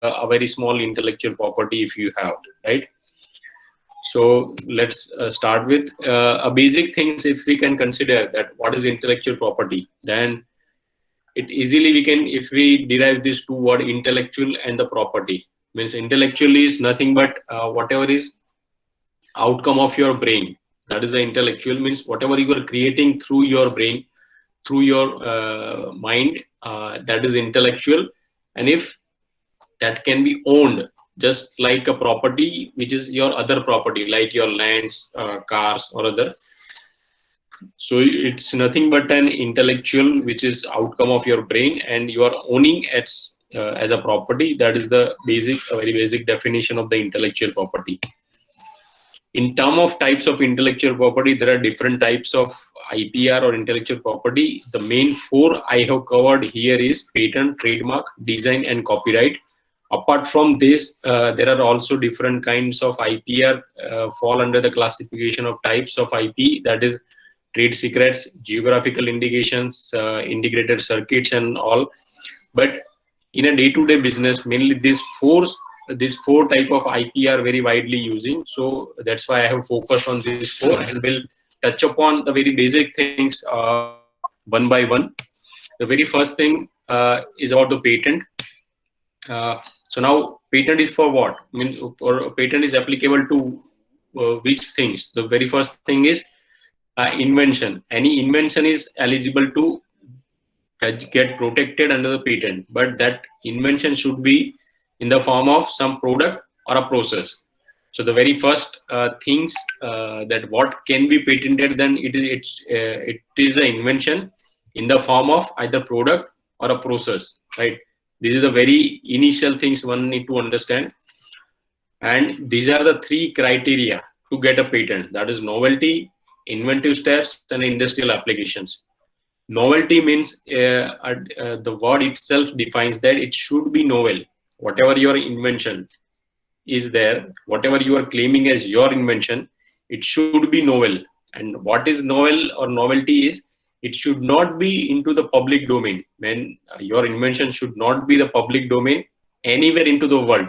a very small intellectual property if you have, right? So let's start with a basic things. If we can consider that what is intellectual property, then it easily we can, if we derive these two word intellectual and the property, means intellectual is nothing but whatever is outcome of your brain. That is the intellectual, means whatever you are creating through your brain, through your mind, that is intellectual. And if that can be owned, just like a property which is your other property like your lands, cars or other, so it's nothing but an intellectual which is outcome of your brain and you are owning it as a property. That is the basic, a very basic definition of the intellectual property. In term of types of intellectual property, there are different types of IPR or intellectual property. The main four I have covered here is patent, trademark, design and copyright. Apart from this, there are also different kinds of IPR fall under the classification of types of IP, that is trade secrets, geographical indications, integrated circuits and all. But in a day-to-day business, mainly these four type of IP are very widely using. So that's why I have focused on these four and will touch upon the very basic things one by one. The very first thing is about the patent. So now patent is for what? I mean, or patent is applicable to which things? The very first thing is invention. Any invention is eligible to get protected under the patent, but that invention should be in the form of some product or a process. So the very first things that what can be patented, then it is an invention in the form of either product or a process, right? These are the very initial things one need to understand, and these are the three criteria to get a patent. That is novelty, inventive steps and industrial applications. Novelty means the word itself defines that it should be novel. Whatever your invention is there, whatever you are claiming as your invention, it should be novel. And what is novel or novelty is, it should not be into the public domain. When your invention should not be the public domain anywhere into the world,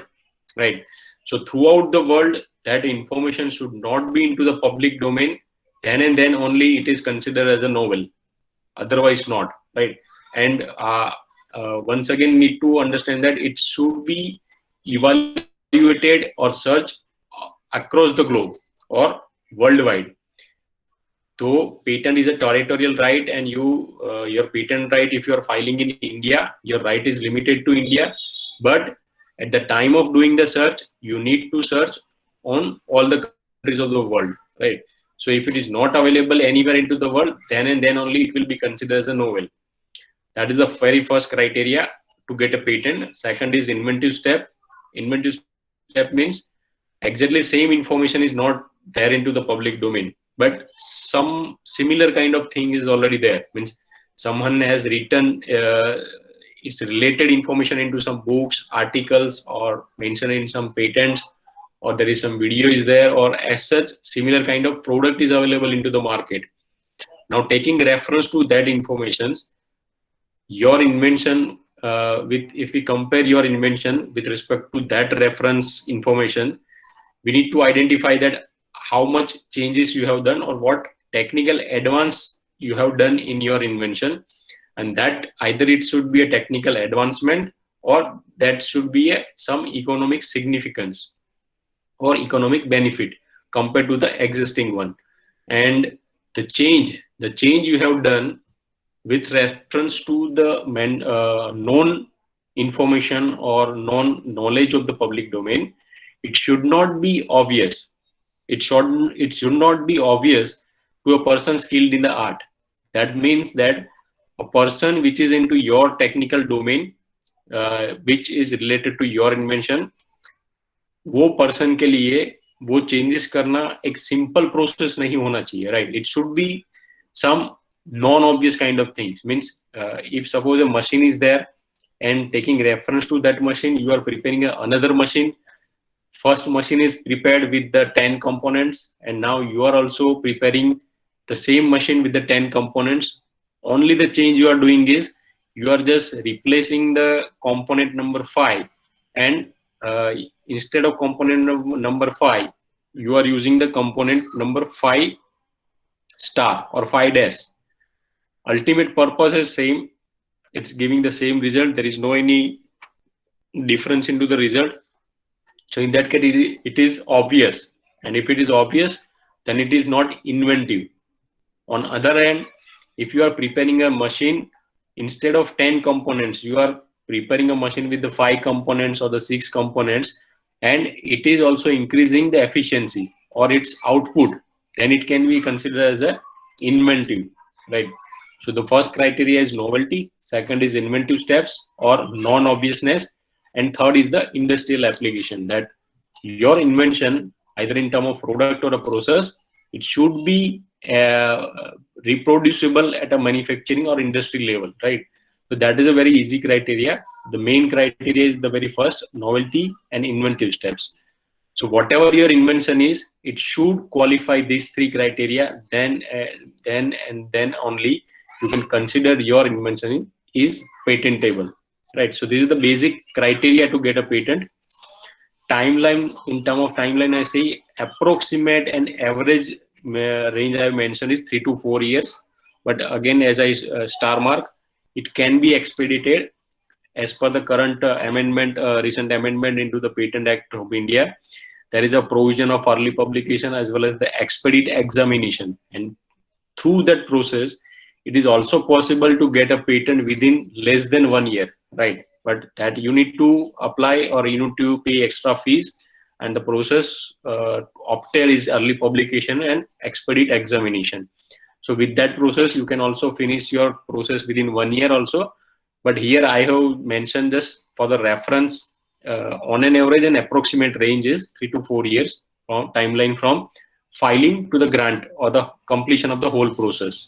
right? So throughout the world, that information should not be into the public domain. Then and then only it is considered as a novel. Otherwise not, right? And once again need to understand that it should be evaluated or searched across the globe or worldwide. So patent is a territorial right, and your patent right, if you are filing in India, your right is limited to India. But at the time of doing the search, you need to search on all the countries of the world, right? So if it is not available anywhere into the world, then and then only it will be considered as a novel. That is the very first criteria to get a patent. Second is inventive step. Inventive step means exactly same information is not there into the public domain, but some similar kind of thing is already there. Means someone has written its related information into some books, articles, or mentioned in some patents, or there is some video is there, or as such similar kind of product is available into the market. Now taking reference to that information, your invention if we compare your invention with respect to that reference information, we need to identify that how much changes you have done or what technical advance you have done in your invention, and that either it should be a technical advancement or that should be some economic significance or economic benefit compared to the existing one. And the change you have done with reference to the known information or known knowledge of the public domain, it should not be obvious. It should not be obvious to a person skilled in the art. That means that a person which is into your technical domain, which is related to your invention, वो person के लिए वो changes करना एक simple process नहीं होना चाहिए, right? It should be some non obvious kind of things. Means if suppose a machine is there and taking reference to that machine, you are preparing another machine. First machine is prepared with the 10 components, and now you are also preparing the same machine with the 10 components. Only the change you are doing is you are just replacing the component number 5 and instead of component number 5, you are using the component number 5 star or 5 dash. Ultimate purpose is same. It's giving the same result. There is no any difference into the result. So in that case, it is obvious. And if it is obvious, then it is not inventive. On other hand, if you are preparing a machine, instead of 10 components, you are preparing a machine with the 5 components or the 6 components, and it is also increasing the efficiency or its output, then it can be considered as a inventive, right? So the first criteria is novelty, second is inventive steps or non-obviousness, and third is the industrial application, that your invention, either in terms of product or a process, it should be reproducible at a manufacturing or industry level, right? So that is a very easy criteria. The main criteria is the very first, novelty and inventive steps. So whatever your invention is, it should qualify these 3 criteria. Then only you can consider your invention is patentable, right? So this is the basic criteria to get a patent. Timeline, in terms of timeline, I say approximate and average range I have mentioned is 3 to 4 years. But again, as I star mark, it can be expedited as per the current amendment, recent amendment into the Patent Act of India. There is a provision of early publication as well as the expedite examination, and through that process, it is also possible to get a patent within less than 1 year, right? But that you need to apply or you need to pay extra fees, and the process obtained is early publication and expedite examination. So with that process, you can also finish your process within 1 year also. But here I have mentioned this for the reference. On an average and approximate range is 3 to 4 years from timeline from filing to the grant or the completion of the whole process.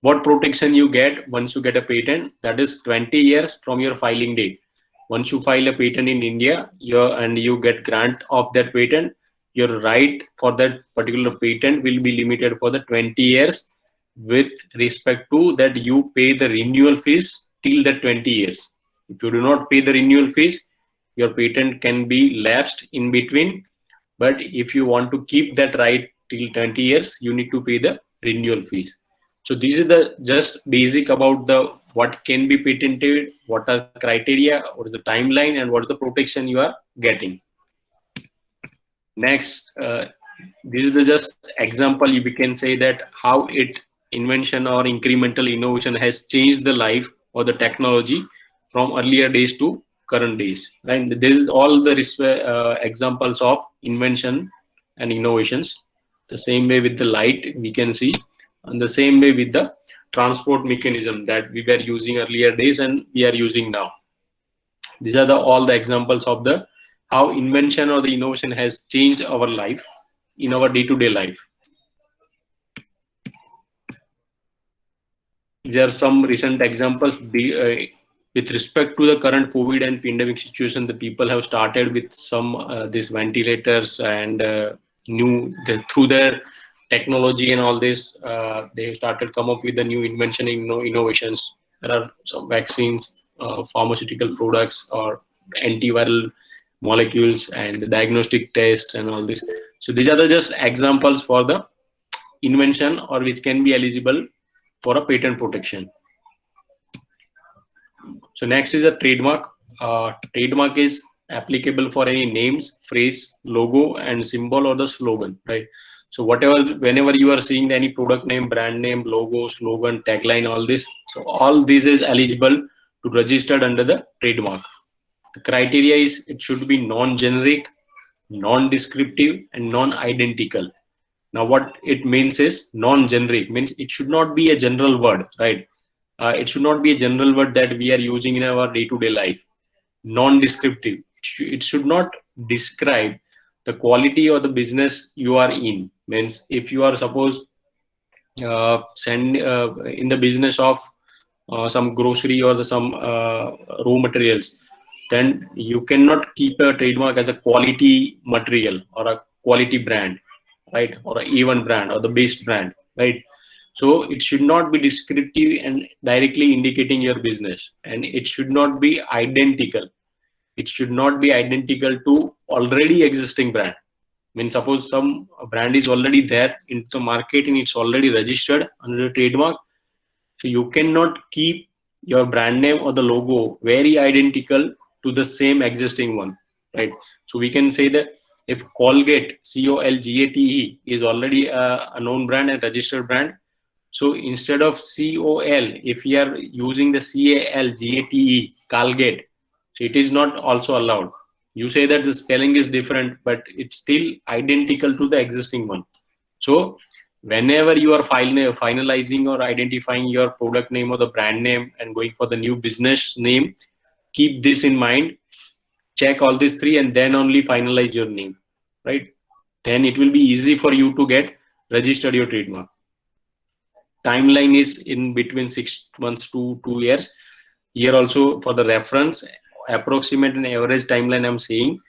What protection you get once you get a patent? That is 20 years from your filing date. Once you file a patent in India, and you get grant of that patent, your right for that particular patent will be limited for the 20 years, with respect to that you pay the renewal fees till the 20 years. If you do not pay the renewal fees, your patent can be lapsed in between. But if you want to keep that right till 20 years, you need to pay the renewal fees. So this is the just basic about the what can be patented, what are criteria, what is the timeline, and what is the protection you are getting. Next, this is the just example. We can say that how invention or incremental innovation has changed the life or the technology from earlier days to current days. And this is all the examples of invention and innovations. The same way with the light we can see, and the same way with the transport mechanism that we were using earlier days and we are using now. These are all the examples of the how invention or the innovation has changed our life in our day-to-day life. There are some recent examples. With respect to the current COVID and pandemic situation, the people have started with some these ventilators and through their technology and all this, they started come up with the new invention innovations. There are some vaccines, pharmaceutical products, or antiviral molecules, and the diagnostic tests and all this. So these are just examples for the invention or which can be eligible for a patent protection. So next is a trademark. Trademark is applicable for any names, phrase, logo, and symbol or the slogan, right? So whenever you are seeing any product name, brand name, logo, slogan, tagline, all this, so all this is eligible to registered under the trademark. The criteria is it should be non-generic, non-descriptive, and non-identical. Now what it means is non-generic means it should not be a general word, right? It should not be a general word that we are using in our day-to-day life. Non-descriptive, it should not describe the quality or the business you are in. Means if you are suppose in the business of some grocery or some raw materials, then you cannot keep a trademark as a quality material or a quality brand, right? Or an even brand or the best brand, right? So it should not be descriptive and directly indicating your business, and it should not be identical. it should not be identical to already existing brand. I mean, suppose some brand is already there in the market and it's already registered under a trademark, so you cannot keep your brand name or the logo very identical to the same existing one, right? So we can say that if Colgate, Colgate, is already a known brand and registered brand, so instead of COL, if we are using the CALGATE, Colgate, so it is not also allowed. You say that the spelling is different, but it's still identical to the existing one. So whenever you are finalizing or identifying your product name or the brand name and going for the new business name, keep this in mind. Check all these three and then only finalize your name, right? Then it will be easy for you to get registered your trademark. Timeline is in between 6 months to 2 years. Here also for the reference, approximate and average timeline I'm saying,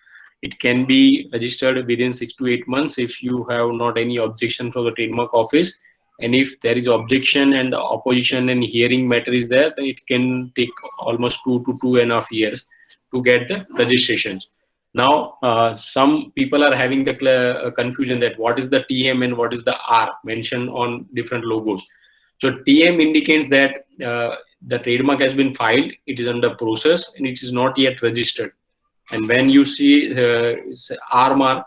it can be registered within 6 to 8 months if you have not any objection from the trademark office. And if there is objection and the opposition and hearing matter is there, then it can take almost 2 to 2.5 years to get the registrations. Now, some people are having the confusion that what is the TM and what is the R mentioned on different logos. So TM indicates that the trademark has been filed, it is under process, and it is not yet registered. And when you see R mark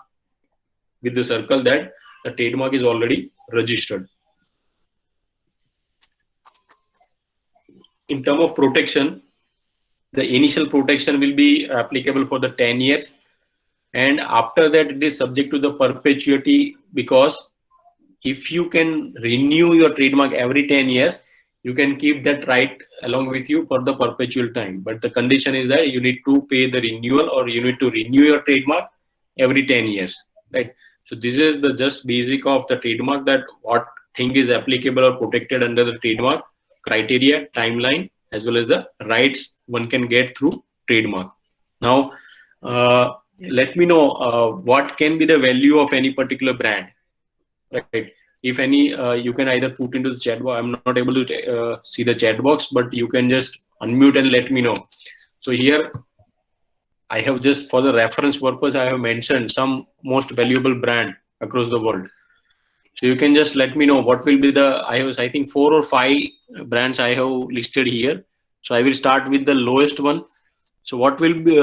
with the circle, that the trademark is already registered. In terms of protection, the initial protection will be applicable for the 10 years. And after that, it is subject to the perpetuity, because if you can renew your trademark every 10 years, you can keep that right along with you for the perpetual time. But the condition is that you need to pay the renewal, or you need to renew your trademark every 10 years, right? So this is the just basic of the trademark, that what thing is applicable or protected under the trademark, criteria, timeline, as well as the rights one can get through trademark. Now, let me know what can be the value of any particular brand, right? If any, you can either put into the chat box. I'm not able to see the chat box, but you can just unmute and let me know. So here I have, just for the reference purpose, I have mentioned some most valuable brand across the world. So you can just let me know what will be the, I think 4 or 5 brands I have listed here. So I will start with the lowest one. So what will be,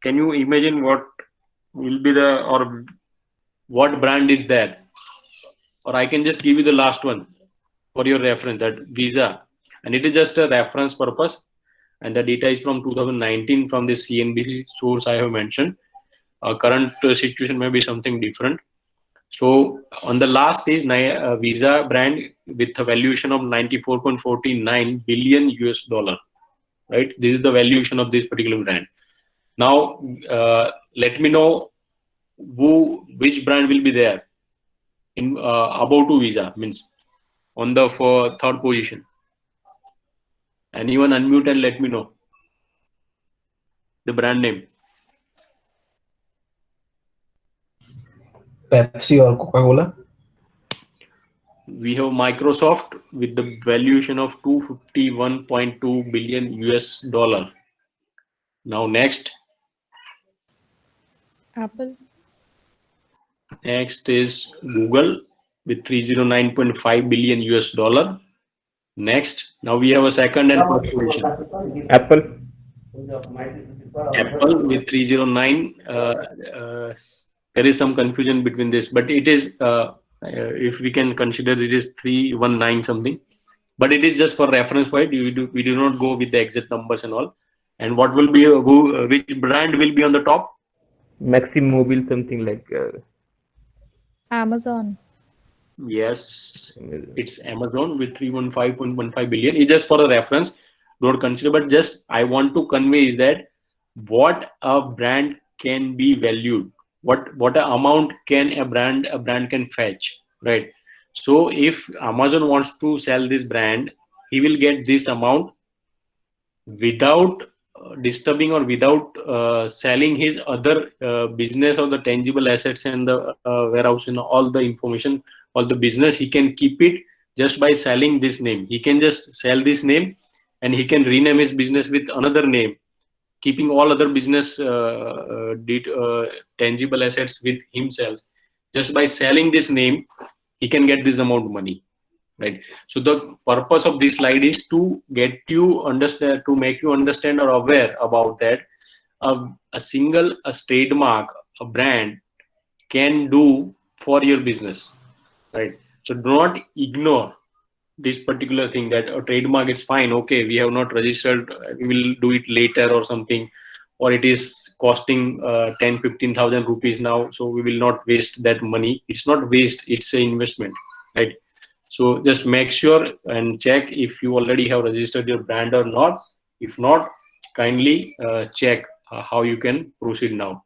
can you imagine what will be the, or what brand is that? Or I can just give you the last one for your reference, that Visa. And it is just a reference purpose. And the data is from 2019 from this CNBC source I have mentioned. Current situation may be something different. So on the last is Visa brand with a valuation of 94.49 billion US dollar, right? This is the valuation of this particular brand. Now, let me know which brand will be there in above to Visa, means on the third position. Anyone unmute and let me know the brand name. Pepsi or Coca-Cola? We have Microsoft with the valuation of 251.2 billion US dollar. Now next. Apple. Next is Google with 309.5 billion US dollar. Next, now we have a second and third position. Apple. Apple with 309. There is some confusion between this, but it is, if we can consider, it is 319 something. But it is just for reference point. We do not go with the exact numbers and all. And what will be, which brand will be on the top? Maximobile, something like. Amazon. Yes, it's Amazon with 315.15 billion. It's just for a reference. Don't consider, but just I want to convey is that what a brand can be valued, what amount can a brand can fetch, right? So if Amazon wants to sell this brand, he will get this amount without disturbing or without selling his other business or the tangible assets and the warehouse and all the information, all the business. He can keep it just by selling this name. He can just sell this name and he can rename his business with another name, keeping all other business tangible assets with himself. Just by selling this name, he can get this amount of money, right? So the purpose of this slide is to get you understand, to make you understand or aware about that a trademark, a brand can do for your business, right? So do not ignore this particular thing that a trademark is fine. Okay, we have not registered, we will do it later or something, or it is costing 10-15,000 rupees now, so we will not waste that money. It's not waste, it's an investment, right? So just make sure and check if you already have registered your brand or not. If not, kindly check how you can proceed now.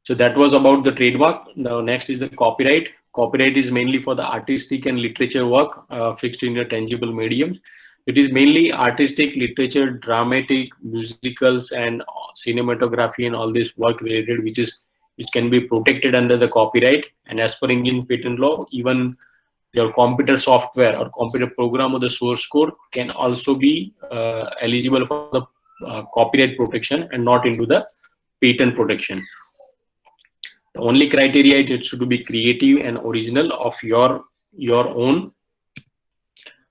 So that was about the trademark. Now next is the copyright. Copyright is mainly for the artistic and literature work fixed in a tangible medium. It is mainly artistic, literature, dramatic, musicals, and cinematography, and all this work related, which can be protected under the copyright. And as per Indian patent law, even your computer software or computer program or the source code can also be eligible for the copyright protection and not into the patent protection. The only criteria it should be creative and original of your own.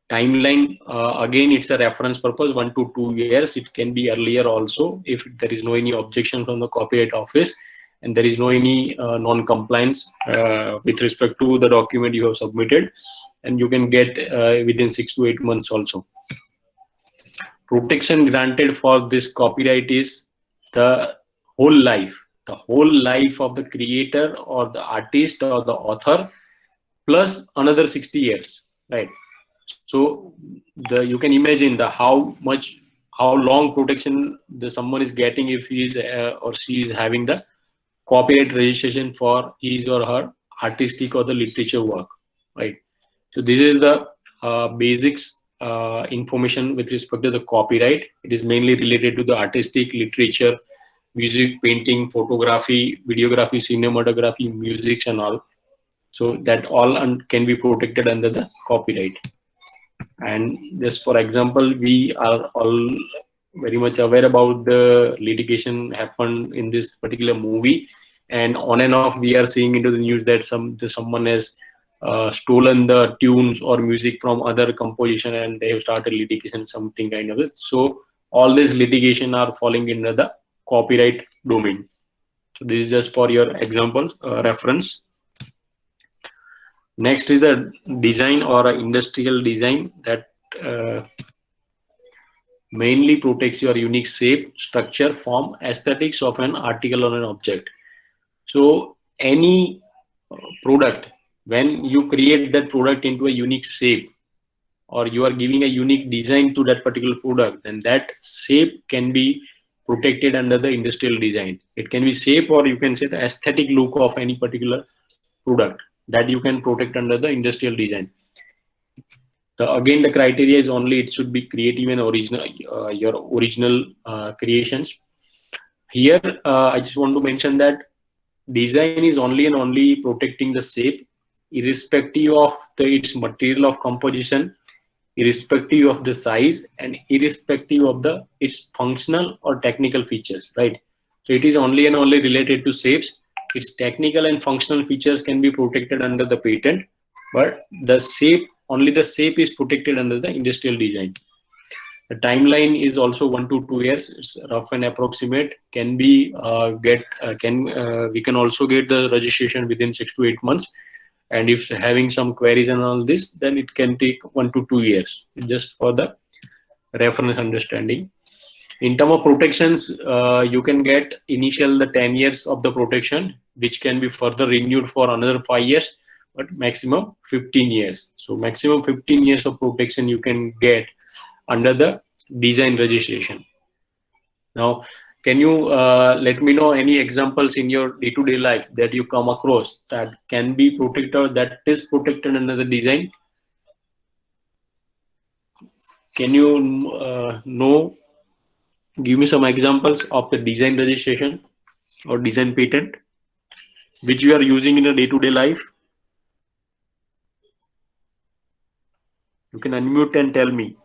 Timeline, again, it's a reference purpose, 1 to 2 years. It can be earlier also if there is no any objection from the Copyright Office and there is no any non-compliance with respect to the document you have submitted, and you can get within 6 to 8 months also. Protection granted for this copyright is the whole life. The whole life of the creator or the artist or the author plus another 60 years, right? So you can imagine how long protection someone is getting if he is or she is having the copyright registration for his or her artistic or the literature work, right? So this is the basics information with respect to the copyright. It is mainly related to the artistic, literature, music, painting, photography, videography, cinematography, music, and all. So that all can be protected under the copyright. And just for example, we are all very much aware about the litigation happened in this particular movie, and on and off we are seeing into the news that someone has stolen the tunes or music from other composition and they have started litigation, something kind of it. So all this litigation are falling under the copyright domain. So this is just for your example reference. Next is the design or industrial design that mainly protects your unique shape, structure, form, aesthetics of an article or an object. So any product, when you create that product into a unique shape or you are giving a unique design to that particular product, then that shape can be protected under the industrial design. It can be shape, or you can say the aesthetic look of any particular product that you can protect under the industrial design. Again, the criteria is only it should be creative and original, your original creations. Here, I just want to mention that design is only and only protecting the shape, irrespective of its material of composition, irrespective of the size, and irrespective of its functional or technical features, right? So it is only and only related to shapes. Its technical and functional features can be protected under the patent, but the shape, only the shape is protected under the industrial design. The timeline is also 1 to 2 years. It's rough and approximate. Can be we can also get the registration within 6 to 8 months. And if having some queries and all this, then it can take 1 to 2 years, just for the reference understanding. In terms of protections, you can get initial the 10 years of the protection, which can be further renewed for another 5 years, but maximum 15 years. So maximum 15 years of protection you can get under the design registration. Now, can you let me know any examples in your day-to-day life that you come across that can be protected or that is protected under the design? Can you give me some examples of the design registration or design patent which you are using in a day-to-day life? You can unmute and tell me.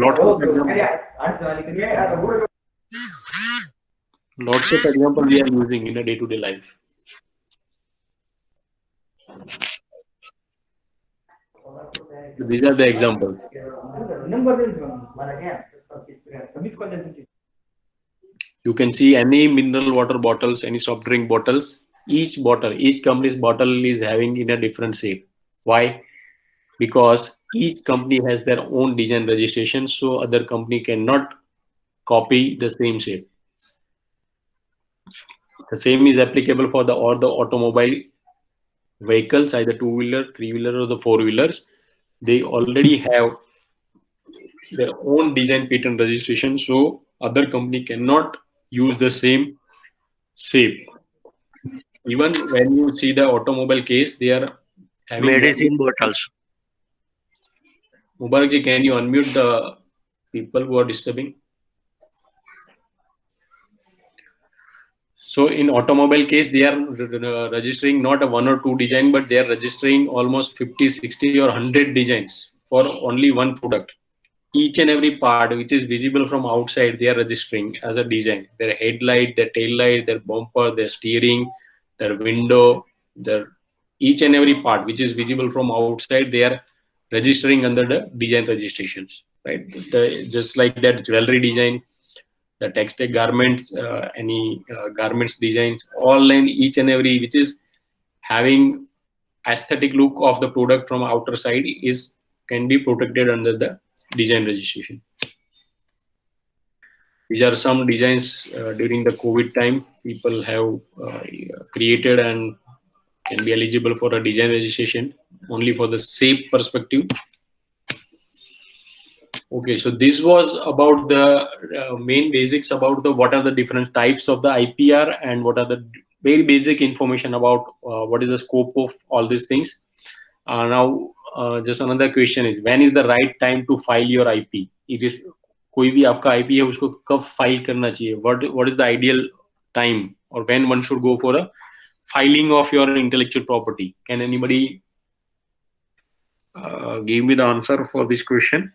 Lots of example we are using in a day-to-day life. So these are the examples. You can see any mineral water bottles, any soft drink bottles. Each company's bottle is having in a different shape. Why? Because each company has their own design registration, so other company cannot copy the same shape. The same is applicable for the automobile vehicles, either two-wheeler, three-wheeler, or the four-wheelers. They already have their own design patent registration, so other company cannot use the same shape. Even when you see the automobile case, they are having medicine bottles. Mubarakji, can you unmute the people who are disturbing? So in automobile case, they are registering not a one or two design, but they are registering almost 50, 60 or 100 designs for only one product. Each and every part which is visible from outside, they are registering as a design. Their headlight, their tail light, their bumper, their steering, their window, their each and every part which is visible from outside, they are registering under the design registrations, right? Just like that jewelry design, the textile garments, any garments designs, all in each and every which is having aesthetic look of the product from outer side is can be protected under the design registration. These are some designs during the COVID time people have created and can be eligible for a design registration only for the shape perspective. Okay, so this was about the main basics about the what are the different types of the IPR and what are the very basic information about what is the scope of all these things. Now, just another question is when is the right time to file your IP? If it, कोई भी आपका IP है उसको कब file करना चाहिए? What is the ideal time or when one should go for a filing of your intellectual property? Can anybody give me the answer for this question?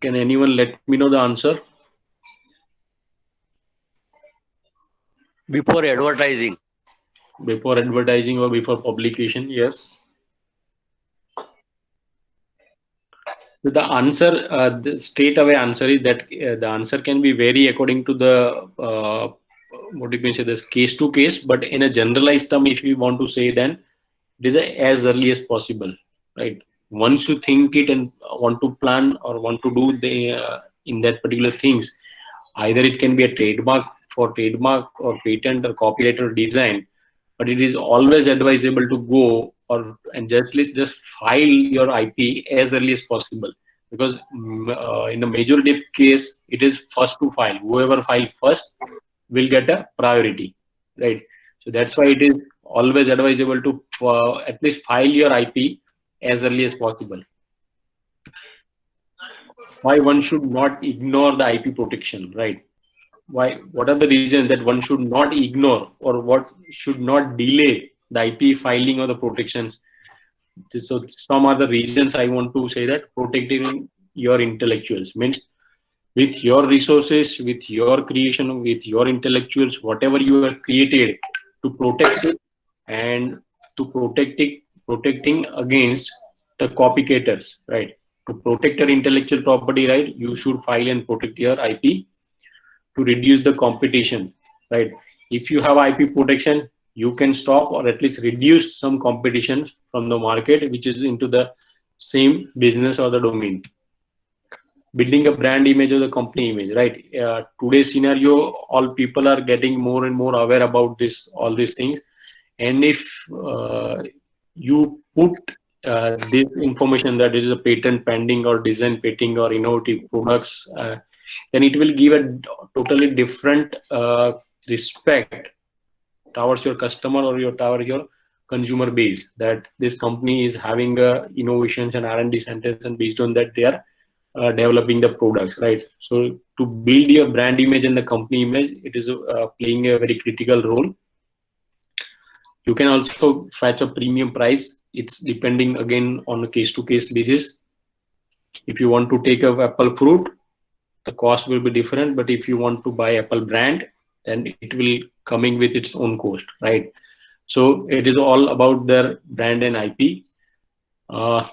Can anyone let me know the answer? Before advertising. Before advertising or before publication, yes. So the answer, the straight away answer is that the answer can be vary according to the what you can say this case to case, but in a generalized term, if you want to say, then it is as early as possible, right? Once you think it and want to plan or want to do the in that particular things, either it can be a trademark for trademark or patent or copyright or design, but it is always advisable to go or and just file your IP as early as possible, because in the majority of case it is first to file. Whoever file first will get a priority, right? So that's why it is always advisable to at least file your IP as early as possible. Why one should not ignore the IP protection, right? Why? What are the reasons that one should not ignore or what should not delay the IP filing or the protections? So some are the reasons I want to say that protecting your intellectuals means with your resources, with your creation, with your intellectuals, whatever you have created, to protect it and to protecting against the copycatters, right? To protect your intellectual property, right? You should file and protect your IP to reduce the competition, right? If you have IP protection, you can stop or at least reduce some competition from the market which is into the same business or the domain. Building a brand image or the company image, right? Today's scenario, all people are getting more and more aware about this, all these things. And if you put this information that is a patent pending or design patent or innovative products, then it will give a totally different respect towards your customer or towards your consumer base, that this company is having innovations and R&D centers, and based on that they are developing the products, right? So to build your brand image and the company image, it is playing a very critical role. You can also fetch a premium price. It's depending again on a case-to-case basis. If you want to take a apple fruit, the cost will be different. But if you want to buy Apple brand, then it will coming with its own cost, right? So it is all about their brand and IP.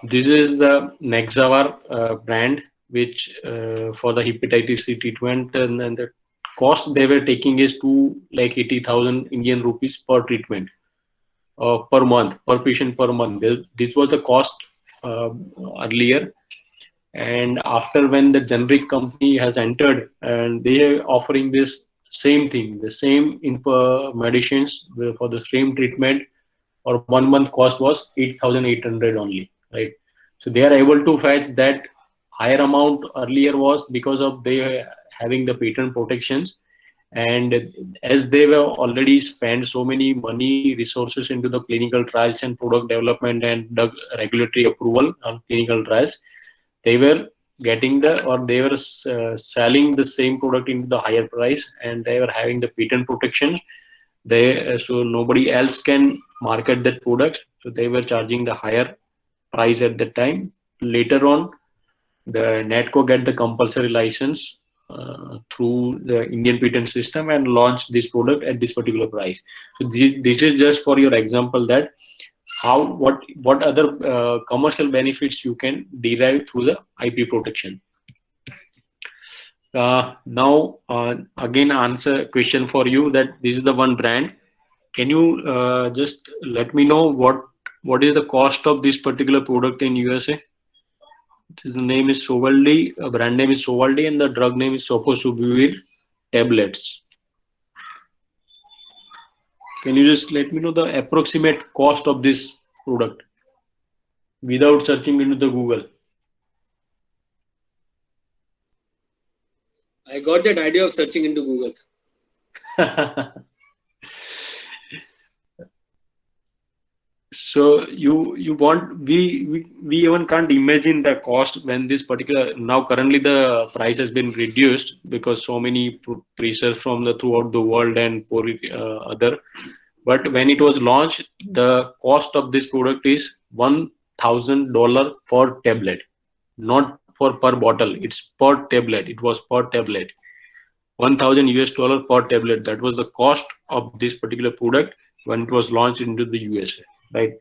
This is the Nexavar brand, which for the hepatitis C treatment, and the cost they were taking is 2,80,000 Indian rupees per treatment, per month, per patient per month. This was the cost earlier, and after when the generic company has entered and they are offering this same thing, the same medicines for the same treatment, or 1 month cost was 8,800 only, right? So they are able to fetch that higher amount earlier was because of they having the patent protections, and as they were already spent so many money resources into the clinical trials and product development and the regulatory approval on clinical trials, they were getting the, or they were selling the same product into the higher price, and they were having the patent protection. They so nobody else can market that product, so they were charging the higher price at that time. Later on, the Natco get the compulsory license through the Indian patent system and launched this product at this particular price. So this is just for your example that how what other commercial benefits you can derive through the IP protection. Now again answer question for you that this is the one brand. Can you just let me know what is the cost of this particular product in USA? The name is Sovaldi, brand name is Sovaldi, and the drug name is Sofosbuvir tablets. Can you just let me know the approximate cost of this product without searching into the Google? I got that idea of searching into Google. So you want, we even can't imagine the cost when this particular, now currently the price has been reduced because so many research from the throughout the world and for other. But when it was launched, the cost of this product is $1,000 per tablet, not for per bottle. It's per tablet. It was per tablet. $1,000 per tablet. That was the cost of this particular product when it was launched into the USA, right?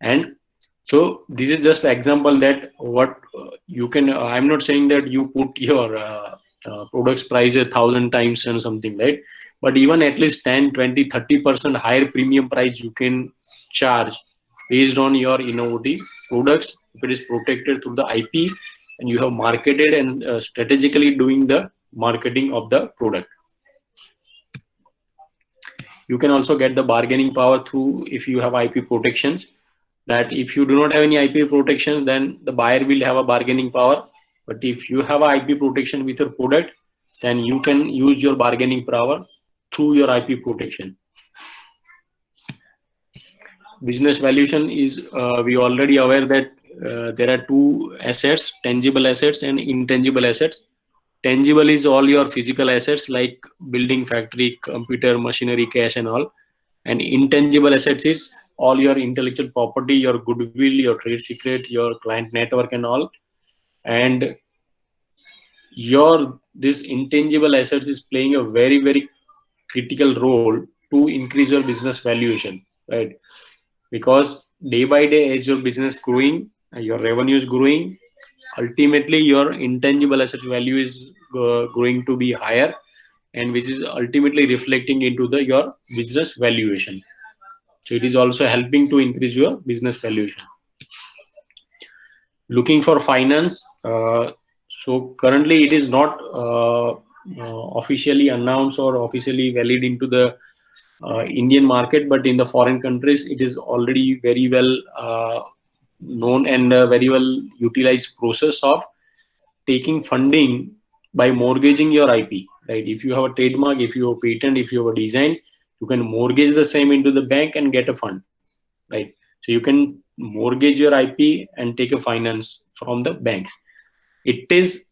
And so this is just an example that what you can. I'm not saying that you put your product's price 1,000 times and something, right? But even at least 10, 20, 30% higher premium price you can charge based on your innovative products if it is protected through the IP and you have marketed and strategically doing the marketing of the product. You can also get the bargaining power through if you have IP protections. That if you do not have any IP protection, then the buyer will have a bargaining power. But if you have a IP protection with your product, then you can use your bargaining power through your IP protection. Business valuation is, we already aware that there are two assets, tangible assets and intangible assets. Tangible is all your physical assets like building, factory, computer, machinery, cash and all. And intangible assets is all your intellectual property, your goodwill, your trade secret, your client network and all. And this intangible assets is playing a very, very critical role to increase your business valuation, right? Because day by day as your business growing, your revenue is growing, ultimately your intangible asset value is going to be higher, and which is ultimately reflecting into your business valuation. So it is also helping to increase your business valuation. Looking for finance. So currently it is not officially announced or officially valid into the Indian market, but in the foreign countries it is already very well known and very well utilized process of taking funding by mortgaging your IP, right? If you have a trademark, if you have a patent, if you have a design, you can mortgage the same into the bank and get a fund, right? So you can mortgage your IP and take a finance from the banks. It is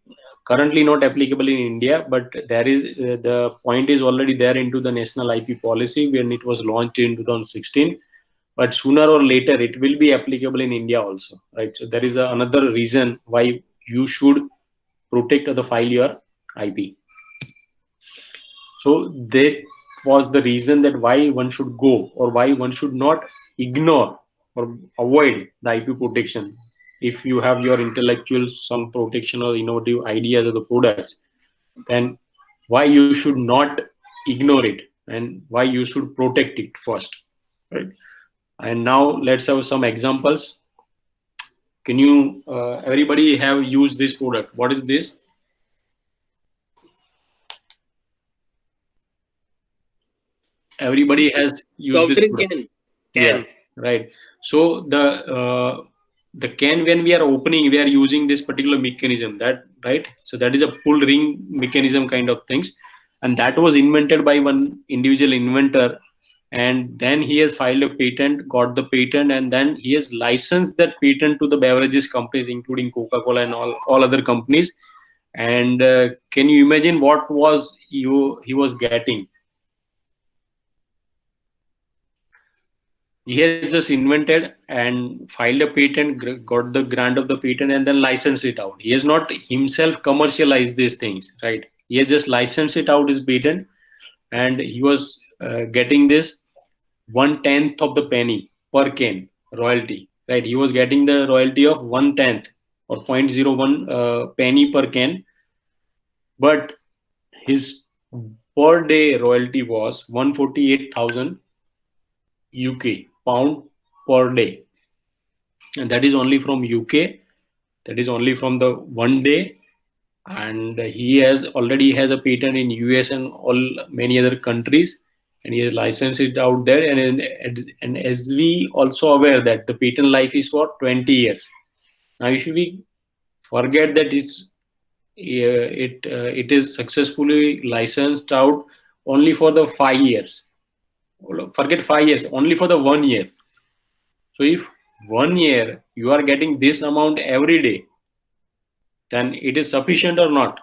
currently not applicable in India, but there is the point is already there into the national IP policy when it was launched in 2016. But sooner or later it will be applicable in India also, right? So there is another reason why you should protect or the file your IP. So that was the reason that why one should go or why one should not ignore or avoid the IP protection. If you have your intellectual some protection or innovative ideas of the products, then why you should not ignore it and why you should protect it first, right? And now let's have some examples. Can you everybody have used this product? What is this? Everybody has used Soft this drink product. can. Yeah, right. So the can, when we are opening, we are using this particular mechanism, that right. So that is a pull ring mechanism kind of things, and that was invented by one individual inventor, and then he has filed a patent, got the patent, and then he has licensed that patent to the beverages companies, including Coca-Cola and all other companies. And can you imagine what was he was getting? He has just invented and filed a patent, got the grant of the patent, and then licensed it out. He has not himself commercialized these things, right? He has just licensed it out his patent, and he was getting this 1/10 of the penny per can royalty, right? He was getting the royalty of 1/10 or 0.01 penny per can, but his per day royalty was 148,000 UK pound per day, and that is only from UK. That is only from the one day, and he already has a patent in US and all many other countries, and he has licensed it out there. And as we also aware that the patent life is for 20 years. Now, if we forget that it is successfully licensed out only for the 5 years. Forget 5 years, only for the 1 year. So if 1 year you are getting this amount every day, then it is sufficient or not?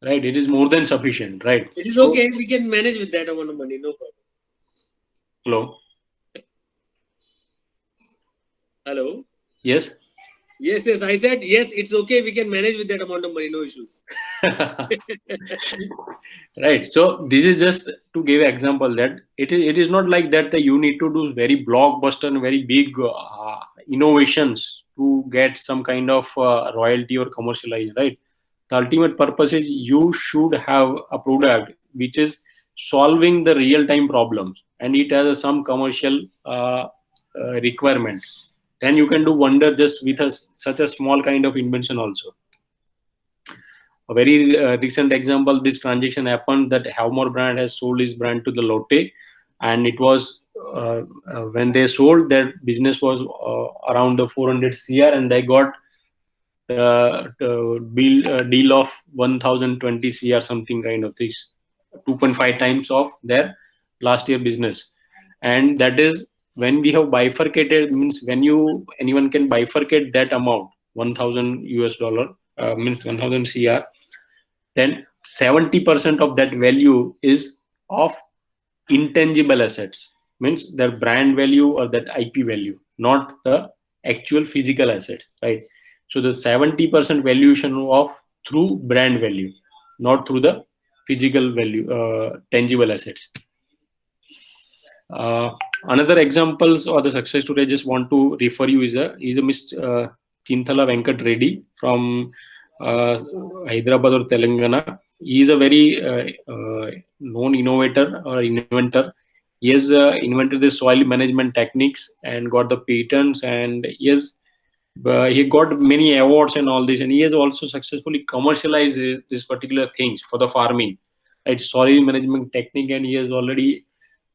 Right? It is more than sufficient, right? It is okay. We can manage with that amount of money. No problem. Hello? Hello? Yes? Yes. I said, yes, it's okay. We can manage with that amount of money. No issues. Right. So this is just to give an example that it is not like that you need to do very blockbuster and very big innovations to get some kind of royalty or commercialize, right? The ultimate purpose is you should have a product which is solving the real-time problems, and it has some commercial requirement. Then you can do wonder just with such a small kind of invention also. A very recent example, this transaction happened that Havmor brand has sold his brand to the Lotte, and it was when they sold, their business was around the 400 CR, and they got deal of 1020 CR, something kind of things, 2.5 times of their last year business. And that is when we have bifurcated, means when anyone can bifurcate that amount, 1000 US dollar, means 1000 CR, then 70% of that value is of intangible assets, means their brand value or that IP value, not the actual physical assets, right? So the 70% valuation of through brand value, not through the physical value, tangible assets. Another examples or the success story I just want to refer you is a Miss Chintala Venkat Reddy from Hyderabad or Telangana. He is a very known innovator or inventor. He has invented the soil management techniques and got the patents, and he got many awards and all this, and he has also successfully commercialized this particular things for the farming, right? Soil management technique, and he has already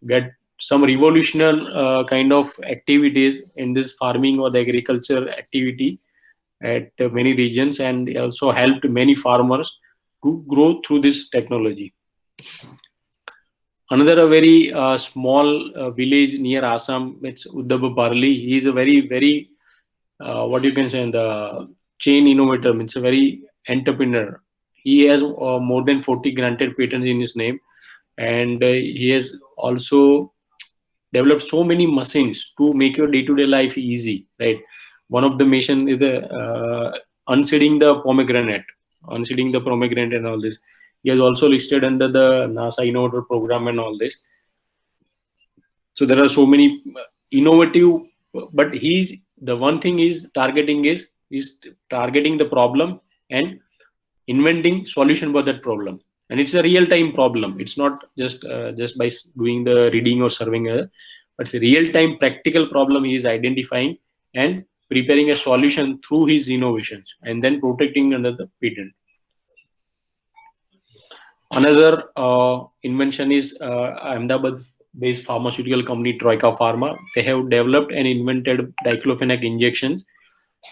got some revolutionary kind of activities in this farming or the agriculture activity at many regions, and also helped many farmers to grow through this technology. Another very small village near Assam, it's Uddhabaparli. He is a very what you can say, the chain innovator, means a very entrepreneur. He has more than 40 granted patents in his name, and he has also developed so many machines to make your day-to-day life easy, right? One of the machine is the unseeding the pomegranate and all this. He has also listed under the NASA Innovator Program and all this. So there are so many innovative, but he's the one thing is targeting the problem and inventing solution for that problem. And it's a real-time problem. It's not just by doing the reading or serving, but it's a real-time practical problem he is identifying and preparing a solution through his innovations and then protecting under the patent. Another invention is Ahmedabad-based pharmaceutical company Troika Pharma. They have developed and invented diclofenac injections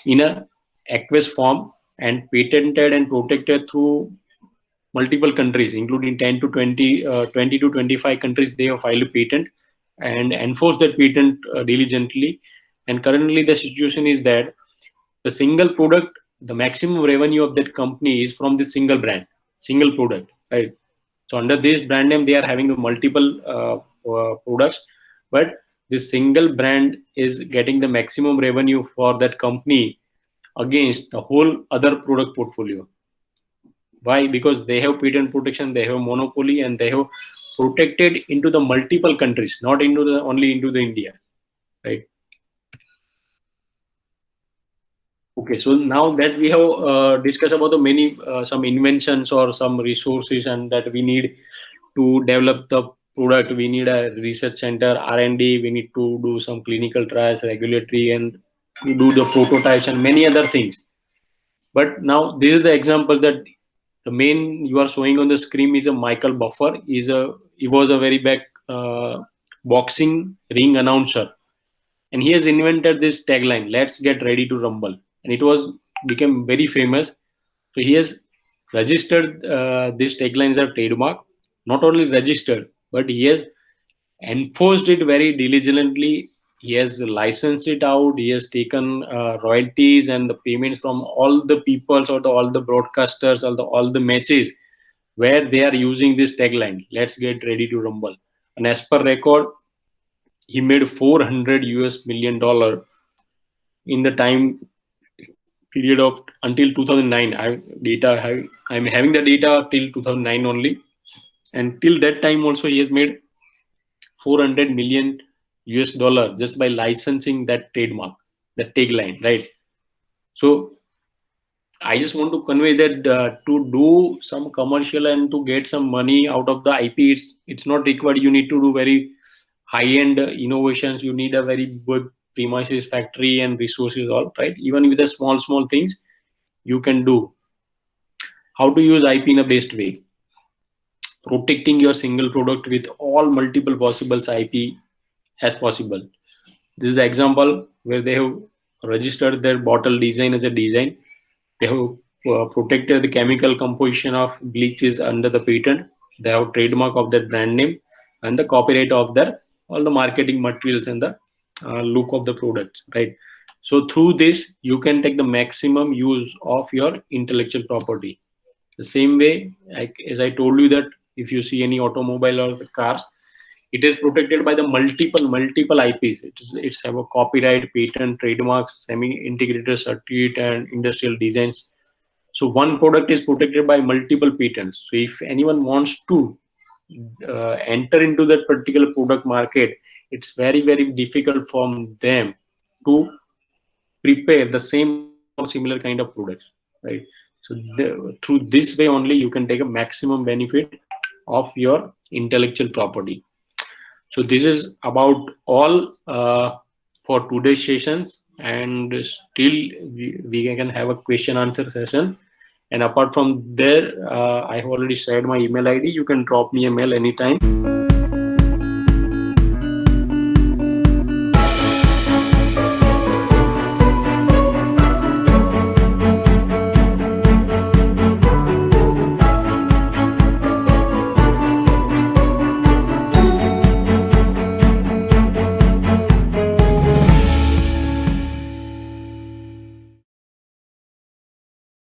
in a aqueous form and patented and protected through multiple countries, including 10 to 20, 20 to 25 countries. They have filed a patent and enforce that patent diligently. And currently the situation is that the single product, the maximum revenue of that company is from this single brand, single product, right? So under this brand name, they are having the multiple products, but this single brand is getting the maximum revenue for that company against the whole other product portfolio. Why? Because they have patent protection, they have monopoly, and they have protected into the multiple countries, not into the only into the India, right? Okay, so now that we have discussed about the many some inventions or some resources and that we need to develop the product, we need a research center, R&D, we need to do some clinical trials, regulatory, and do the prototypes and many other things. But now this is the example that the main you are showing on the screen is a Michael Buffer. He was a very big boxing ring announcer, and he has invented this tagline, "Let's get ready to rumble," and it was became very famous. So he has registered this tagline as a trademark. Not only registered, but he has enforced it very diligently. He has licensed it out. He has taken royalties and the payments from all the peoples or all the broadcasters or all the matches where they are using this tagline, "Let's get ready to rumble." And as per record, he made $400 million in the time period of until 2009. I'm having the data till 2009 only, and till that time also he has made $400 million just by licensing that trademark, that tagline, right? So I just want to convey that to do some commercial and to get some money out of the IP, it's not required. You need to do very high-end innovations. You need a very good premises, factory, and resources, all right? Even with the small things, you can do. How to use IP in a best way? Protecting your single product with all multiple possible IP as possible. This is the example where they have registered their bottle design as a design. They have protected the chemical composition of bleaches under the patent. They have trademark of that brand name and the copyright of all the marketing materials and the look of the products, right? So through this, you can take the maximum use of your intellectual property. The same way, as I told you that if you see any automobile or the cars, it is protected by the multiple IPs. It's have a copyright, patent, trademarks, semi-integrated circuit, and industrial designs. So one product is protected by multiple patents. So if anyone wants to enter into that particular product market, it's very difficult for them to prepare the same or similar kind of products, right? So through this way only you can take a maximum benefit of your intellectual property. So this is about all for today's sessions, and still we can have a question answer session. And apart from there, I have already shared my email ID. You can drop me a mail anytime.